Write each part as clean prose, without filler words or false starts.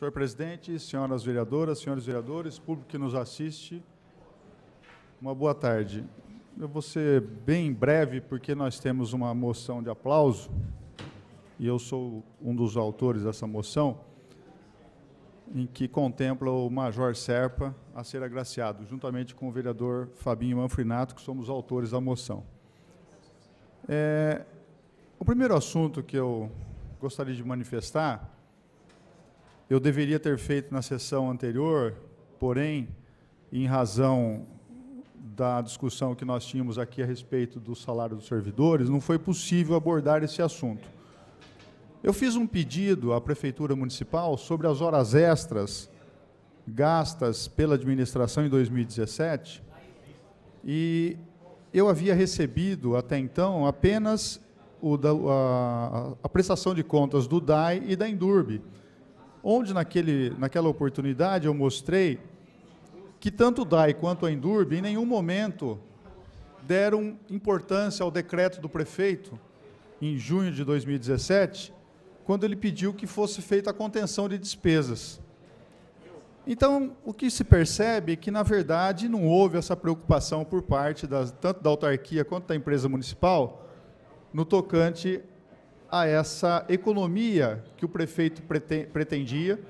Senhor presidente, senhoras vereadoras, senhores vereadores, público que nos assiste, uma boa tarde. Eu vou ser bem breve, porque nós temos uma moção de aplauso, e eu sou um dos autores dessa moção, em que contempla o Major Serpa a ser agraciado, juntamente com o vereador Fabinho Manfrinato, que somos autores da moção. O primeiro assunto que eu gostaria de manifestar, eu deveria ter feito na sessão anterior, porém, em razão da discussão que nós tínhamos aqui a respeito do salário dos servidores, não foi possível abordar esse assunto. Eu fiz um pedido à Prefeitura Municipal sobre as horas extras gastas pela administração em 2017, e eu havia recebido, até então, apenas a prestação de contas do DAI e da Endurbe, onde, naquela oportunidade, eu mostrei que tanto o DAI quanto a Endurbe, em nenhum momento, deram importância ao decreto do prefeito, em junho de 2017, quando ele pediu que fosse feita a contenção de despesas. Então, o que se percebe é que, na verdade, não houve essa preocupação por parte tanto da autarquia quanto da empresa municipal no tocante a essa economia que o prefeito pretendia,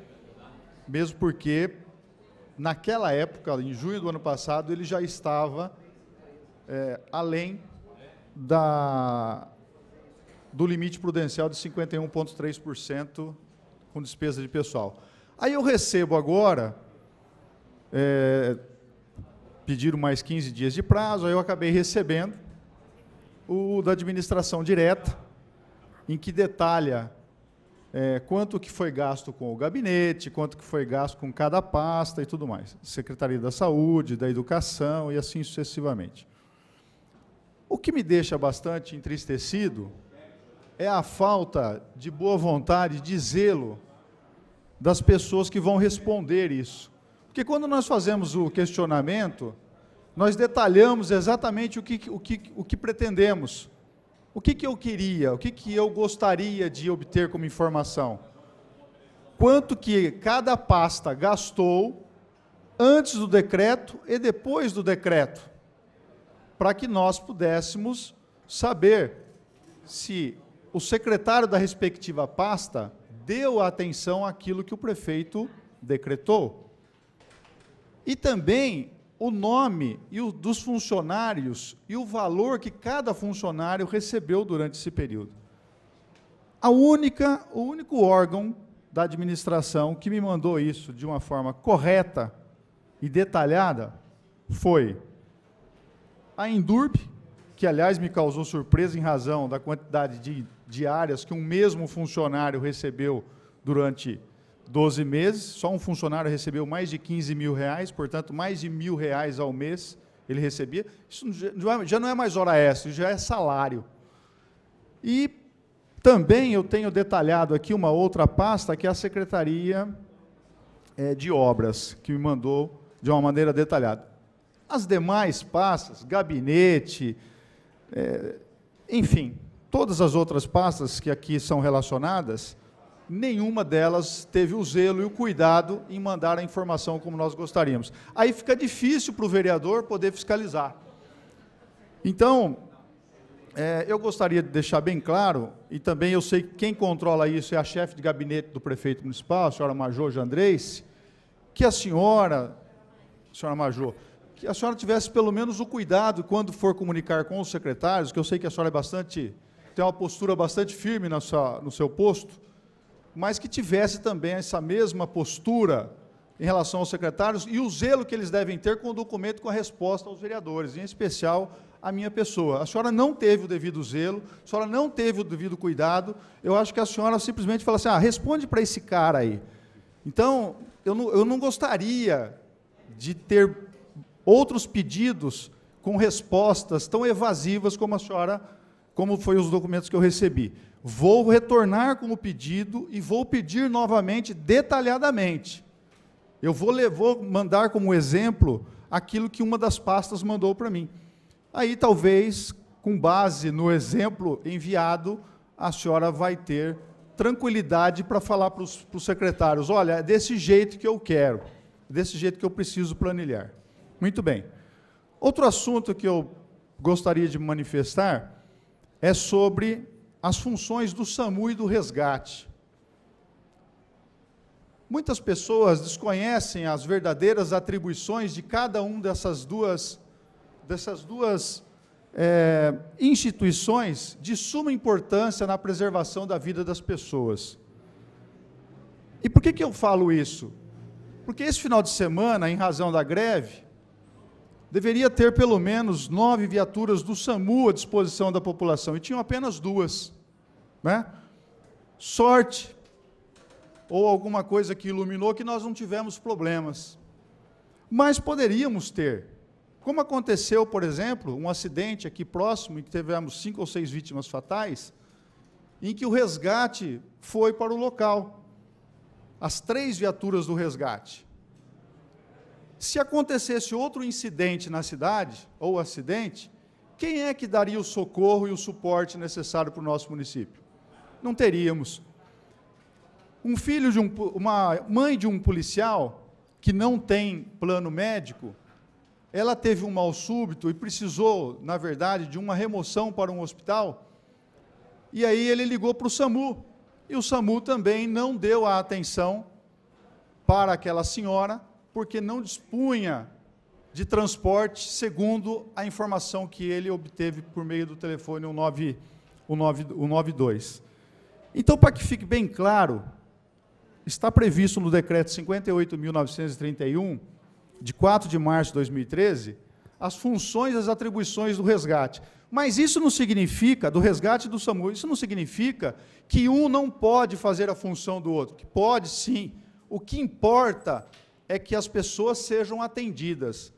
mesmo porque, naquela época, em junho do ano passado, ele já estava além do limite prudencial de 51,3% com despesa de pessoal. Aí eu recebo agora, pediram mais 15 dias de prazo, aí eu acabei recebendo o da administração direta, em que detalha quanto que foi gasto com o gabinete, quanto que foi gasto com cada pasta e tudo mais. Secretaria da Saúde, da Educação e assim sucessivamente. O que me deixa bastante entristecido é a falta de boa vontade, de zelo das pessoas que vão responder isso. Porque quando nós fazemos o questionamento, nós detalhamos exatamente o que pretendemos. O que eu queria, o que eu gostaria de obter como informação? Quanto que cada pasta gastou antes do decreto e depois do decreto, para que nós pudéssemos saber se o secretário da respectiva pasta deu atenção àquilo que o prefeito decretou. E também o nome dos funcionários e o valor que cada funcionário recebeu durante esse período. O único órgão da administração que me mandou isso de uma forma correta e detalhada foi a Endurbe, que, aliás, me causou surpresa em razão da quantidade de diárias que um mesmo funcionário recebeu durante 12 meses. Só um funcionário recebeu mais de 15 mil reais, portanto, mais de R$1.000 ao mês ele recebia. Isso já não é mais hora extra, já é salário. E também eu tenho detalhado aqui uma outra pasta, que é a Secretaria de Obras, que me mandou de uma maneira detalhada. As demais pastas, gabinete, enfim, todas as outras pastas que aqui são relacionadas, nenhuma delas teve o zelo e o cuidado em mandar a informação como nós gostaríamos. Aí fica difícil para o vereador poder fiscalizar. Então, eu gostaria de deixar bem claro, e também eu sei que quem controla isso é a chefe de gabinete do prefeito municipal, a senhora Major Jandreice, que a senhora Major, que a senhora tivesse pelo menos o cuidado, quando for comunicar com os secretários, que eu sei que a senhora tem uma postura bastante firme no seu posto, mas que tivesse também essa mesma postura em relação aos secretários e o zelo que eles devem ter com o documento, com a resposta aos vereadores, em especial a minha pessoa. A senhora não teve o devido zelo, a senhora não teve o devido cuidado, eu acho que a senhora simplesmente fala assim, responde para esse cara aí. Então, eu não gostaria de ter outros pedidos com respostas tão evasivas como foi os documentos que eu recebi. Vou retornar com o pedido e vou pedir novamente, detalhadamente. Eu vou mandar como exemplo aquilo que uma das pastas mandou para mim. Aí, talvez, com base no exemplo enviado, a senhora vai ter tranquilidade para falar para os secretários, olha, é desse jeito que eu quero, desse jeito que eu preciso planilhar. Muito bem. Outro assunto que eu gostaria de manifestar é sobre as funções do SAMU e do resgate. Muitas pessoas desconhecem as verdadeiras atribuições de cada uma dessas duas instituições de suma importância na preservação da vida das pessoas. E por que eu falo isso? Porque esse final de semana, em razão da greve, deveria ter pelo menos 9 viaturas do SAMU à disposição da população, e tinham apenas 2. Né? Sorte, ou alguma coisa que iluminou, que nós não tivemos problemas. Mas poderíamos ter. Como aconteceu, por exemplo, um acidente aqui próximo, em que tivemos 5 ou 6 vítimas fatais, em que o resgate foi para o local. As 3 viaturas do resgate. Se acontecesse outro incidente na cidade, ou acidente, quem é que daria o socorro e o suporte necessário para o nosso município? Não teríamos. Uma mãe de um policial que não tem plano médico, ela teve um mal súbito e precisou, na verdade, de uma remoção para um hospital, e aí ele ligou para o SAMU, e o SAMU também não deu a atenção para aquela senhora, porque não dispunha de transporte, segundo a informação que ele obteve por meio do telefone 192. Então, para que fique bem claro, está previsto no decreto 58.931, de 4 de março de 2013, as funções e as atribuições do resgate. Mas isso não significa, do resgate do SAMU, isso não significa que um não pode fazer a função do outro, que pode sim. O que importa é que as pessoas sejam atendidas.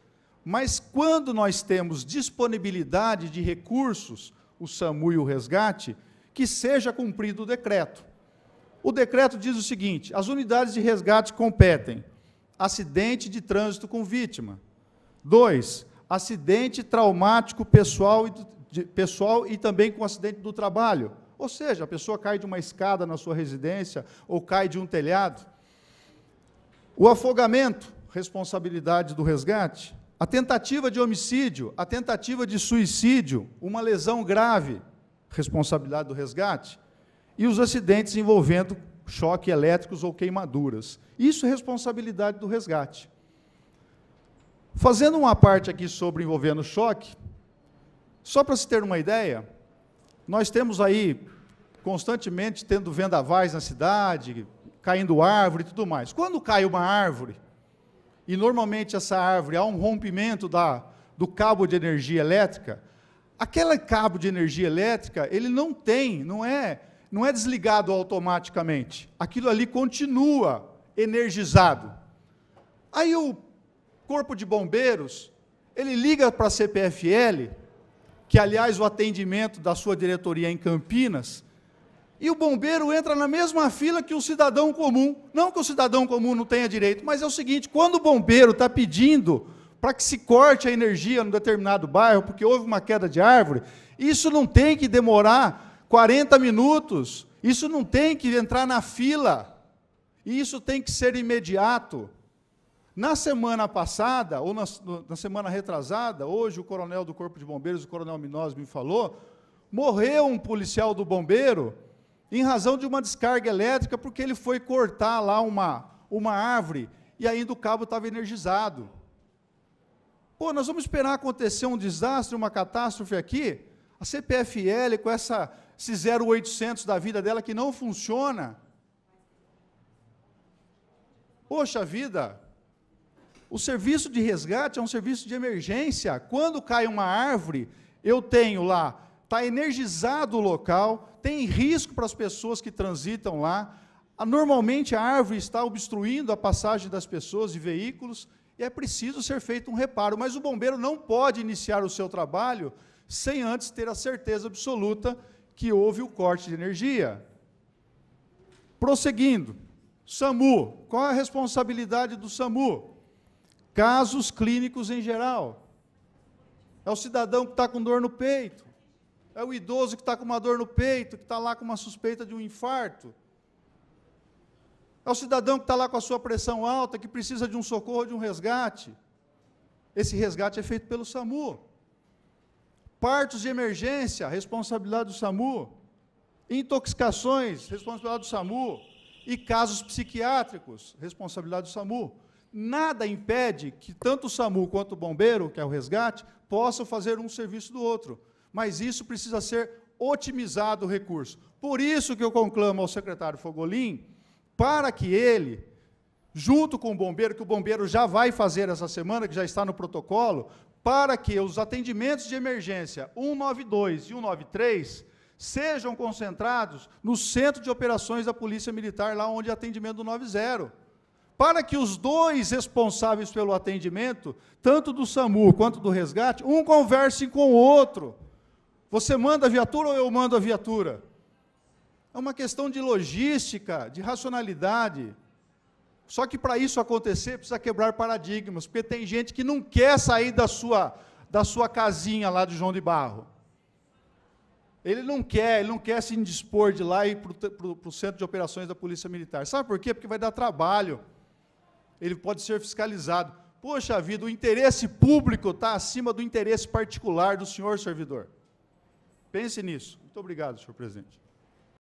Mas quando nós temos disponibilidade de recursos, o SAMU e o resgate, que seja cumprido o decreto. O decreto diz o seguinte: as unidades de resgate competem acidente de trânsito com vítima. 2, acidente traumático pessoal e também com acidente do trabalho. Ou seja, a pessoa cai de uma escada na sua residência ou cai de um telhado. O afogamento, responsabilidade do resgate. A tentativa de homicídio, a tentativa de suicídio, uma lesão grave, responsabilidade do resgate. E os acidentes envolvendo choque elétricos ou queimaduras. Isso é responsabilidade do resgate. Fazendo uma parte aqui sobre envolvendo choque, só para se ter uma ideia, nós temos aí, constantemente, tendo vendavais na cidade, caindo árvore e tudo mais. Quando cai uma árvore, e normalmente essa árvore há um rompimento do cabo de energia elétrica, aquele cabo de energia elétrica, ele não é desligado automaticamente. Aquilo ali continua energizado. Aí o Corpo de Bombeiros, ele liga para a CPFL, que, aliás, o atendimento da sua diretoria é em Campinas, e o bombeiro entra na mesma fila que o cidadão comum. Não que o cidadão comum não tenha direito, mas é o seguinte: quando o bombeiro está pedindo para que se corte a energia num determinado bairro, porque houve uma queda de árvore, isso não tem que demorar 40 minutos, isso não tem que entrar na fila, isso tem que ser imediato. Na semana passada, ou na semana retrasada, hoje o coronel do Corpo de Bombeiros, o coronel Minós, me falou, morreu um policial do bombeiro em razão de uma descarga elétrica, porque ele foi cortar lá uma árvore, e ainda o cabo estava energizado. Pô, nós vamos esperar acontecer um desastre, uma catástrofe aqui? A CPFL, com esse 0800 da vida dela, que não funciona. Poxa vida, o serviço de resgate é um serviço de emergência. Quando cai uma árvore, eu tenho lá, está energizado o local, tem risco para as pessoas que transitam lá. Normalmente a árvore está obstruindo a passagem das pessoas e veículos, e é preciso ser feito um reparo, mas o bombeiro não pode iniciar o seu trabalho sem antes ter a certeza absoluta que houve o corte de energia. Prosseguindo, SAMU, qual é a responsabilidade do SAMU? Casos clínicos em geral. É o cidadão que está com dor no peito, é o idoso que está com uma dor no peito, que está lá com uma suspeita de um infarto, É o cidadão que está lá com a sua pressão alta, que precisa de um socorro, de um resgate. Esse resgate é feito pelo SAMU. Partos de emergência, responsabilidade do SAMU. Intoxicações, responsabilidade do SAMU. E casos psiquiátricos, responsabilidade do SAMU. Nada impede que tanto o SAMU quanto o bombeiro, que é o resgate, possam fazer um serviço do outro. Mas isso precisa ser otimizado o recurso. Por isso que eu conclamo ao secretário Fogolin, para que ele, junto com o bombeiro, que o bombeiro já vai fazer essa semana, que já está no protocolo, para que os atendimentos de emergência 192 e 193 sejam concentrados no Centro de Operações da Polícia Militar, lá onde é atendimento do 90. Para que os dois responsáveis pelo atendimento, tanto do SAMU quanto do resgate, um converse com o outro. Você manda a viatura ou eu mando a viatura? É uma questão de logística, de racionalidade. Só que para isso acontecer, precisa quebrar paradigmas, porque tem gente que não quer sair da sua casinha lá de João de Barro. Ele não quer se indispor de lá e ir para o Centro de Operações da Polícia Militar. Sabe por quê? Porque vai dar trabalho. Ele pode ser fiscalizado. Poxa vida, o interesse público está acima do interesse particular do senhor servidor. Pense nisso. Muito obrigado, senhor presidente.